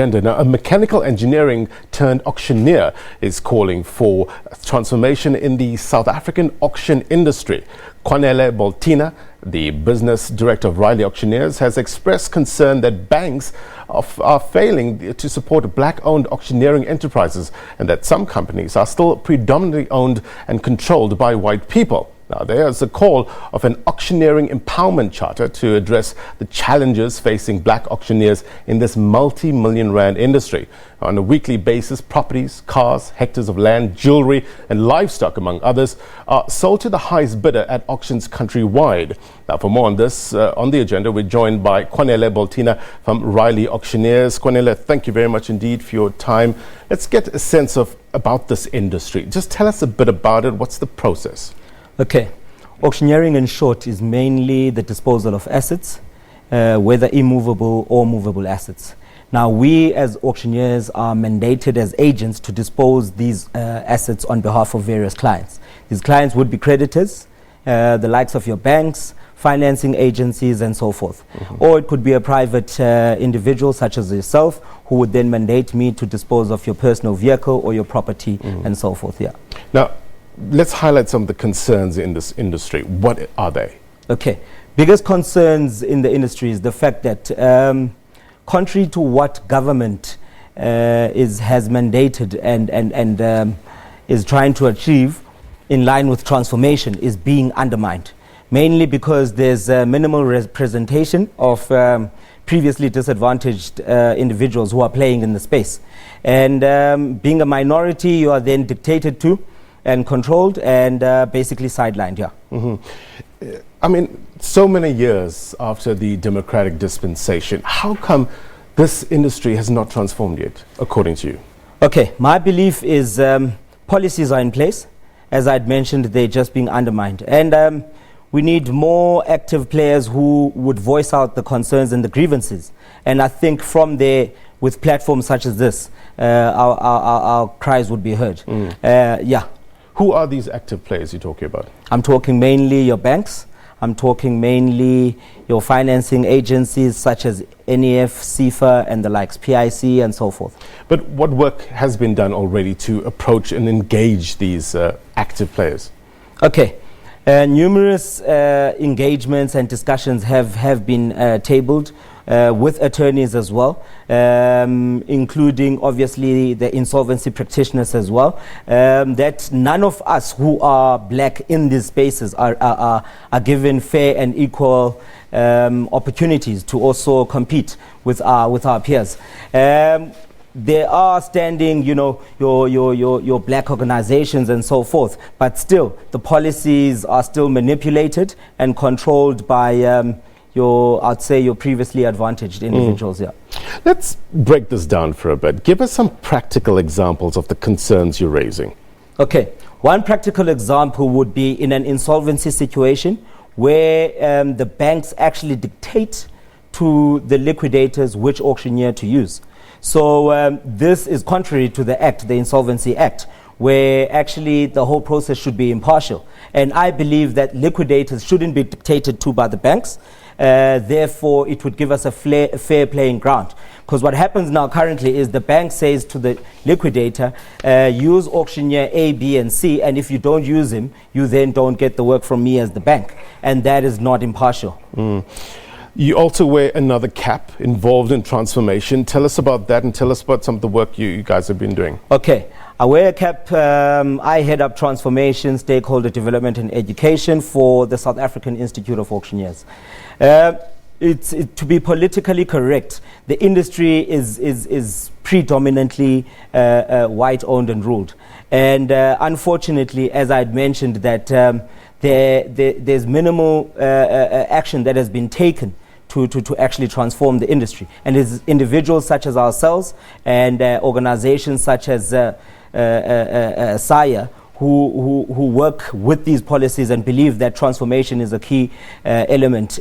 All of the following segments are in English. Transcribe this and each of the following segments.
Now, a mechanical engineering turned auctioneer is calling for transformation in the South African auction industry. Kwanele Boltina, the business director of Riley Auctioneers, has expressed concern that banks are failing to support black-owned auctioneering enterprises and that some companies are still predominantly owned and controlled by white people. Now, there is a call of an auctioneering empowerment charter to address the challenges facing black auctioneers in this multi-million rand industry. On a weekly basis, properties, cars, hectares of land, jewellery and livestock, among others, are sold to the highest bidder at auctions countrywide. Now, for more on this, on the agenda, we're joined by Kwanele Boltina from Riley Auctioneers. Kwanele, thank you very much indeed for your time. Let's get a sense of about this industry. Just tell us a bit about it. What's the process? Okay, auctioneering in short is mainly the disposal of assets, whether immovable or movable assets. Now, we as auctioneers are mandated as agents to dispose these assets on behalf of various clients. These clients would be creditors, the likes of your banks, financing agencies and so forth. Or it could be a private individual such as yourself who would then mandate me to dispose of your personal vehicle or your property and so forth. Yeah. Now, let's highlight some of the concerns in this industry. What are they? Okay. Biggest concerns in the industry is the fact that contrary to what government has mandated and is trying to achieve in line with transformation is being undermined. Mainly because there's minimal representation of previously disadvantaged individuals who are playing in the space. And being a minority, you are then dictated to and controlled and basically sidelined, yeah. I mean, so many years after the democratic dispensation, how come this industry has not transformed yet, according to you? Okay, my belief is policies are in place. As I'd mentioned, they're just being undermined. And we need more active players who would voice out the concerns and the grievances. And I think from there, with platforms such as this, our cries would be heard. Yeah. Who are these active players you're talking about? I'm talking mainly your banks. I'm talking mainly your financing agencies such as NEF, CIFA and the likes, PIC and so forth. But what work has been done already to approach and engage these active players? Okay. Numerous engagements and discussions have been tabled with attorneys as well, including obviously the insolvency practitioners as well, that none of us who are black in these spaces are given fair and equal opportunities to also compete with our peers. There are standing, you know, your black organizations and so forth, but still the policies are still manipulated and controlled by I'd say your previously advantaged individuals. Yeah. Let's break this down for a bit. Give us some practical examples of the concerns you're raising. Okay. One practical example would be in an insolvency situation where the banks actually dictate to the liquidators which auctioneer to use. So this is contrary to the Act, the Insolvency Act, where actually the whole process should be impartial. And I believe that liquidators shouldn't be dictated to by the banks. Therefore, it would give us a fair playing ground. Because what happens now currently is the bank says to the liquidator, use auctioneer A, B, and C, and if you don't use him, you then don't get the work from me as the bank. And that is not impartial. You also wear another cap involved in transformation. Tell us about that and tell us about some of the work you guys have been doing. Okay. I wear a cap. I head up transformation, stakeholder development and education for the South African Institute of Auctioneers. To be politically correct, the industry is predominantly white-owned and ruled. And unfortunately, as I'd mentioned, that there's minimal action that has been taken to actually transform the industry. And it's individuals such as ourselves and organizations such as SAIA who work with these policies and believe that transformation is a key element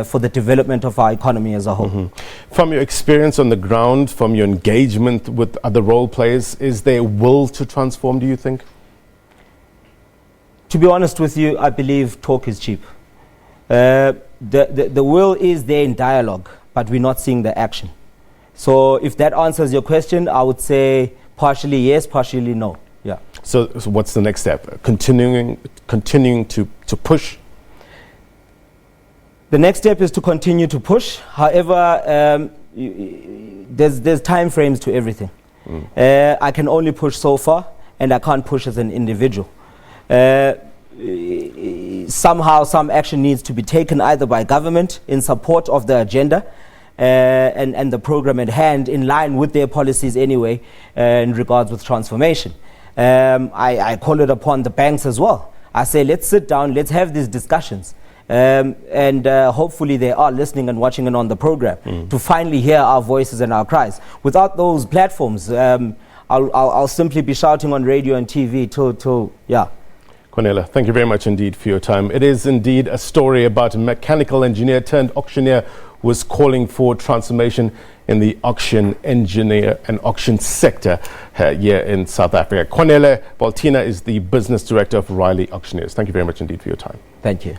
for the development of our economy as a whole. From your experience on the ground, from your engagement with other role players, is there will to transform, do you think? To be honest with you, I believe talk is cheap. The will is there in dialogue, but we're not seeing the action. So if that answers your question, I would say partially yes, partially no. Yeah. So what's the next step? Continuing to push? The next step is to continue to push. However, there's time frames to everything. I can only push so far, and I can't push as an individual. Somehow some action needs to be taken either by government in support of the agenda and the program at hand, in line with their policies anyway, in regards with transformation. I call it upon the banks as well. I say, let's sit down, let's have these discussions. And hopefully they are listening and watching and on the program to finally hear our voices and our cries. Without those platforms, I'll simply be shouting on radio and TV till yeah. Kwanele, thank you very much indeed for your time. It is indeed a story about a mechanical engineer turned auctioneer who was calling for transformation in the auction engineer and auction sector here in South Africa. Kwanele Boltina is the business director of Riley Auctioneers. Thank you very much indeed for your time. Thank you.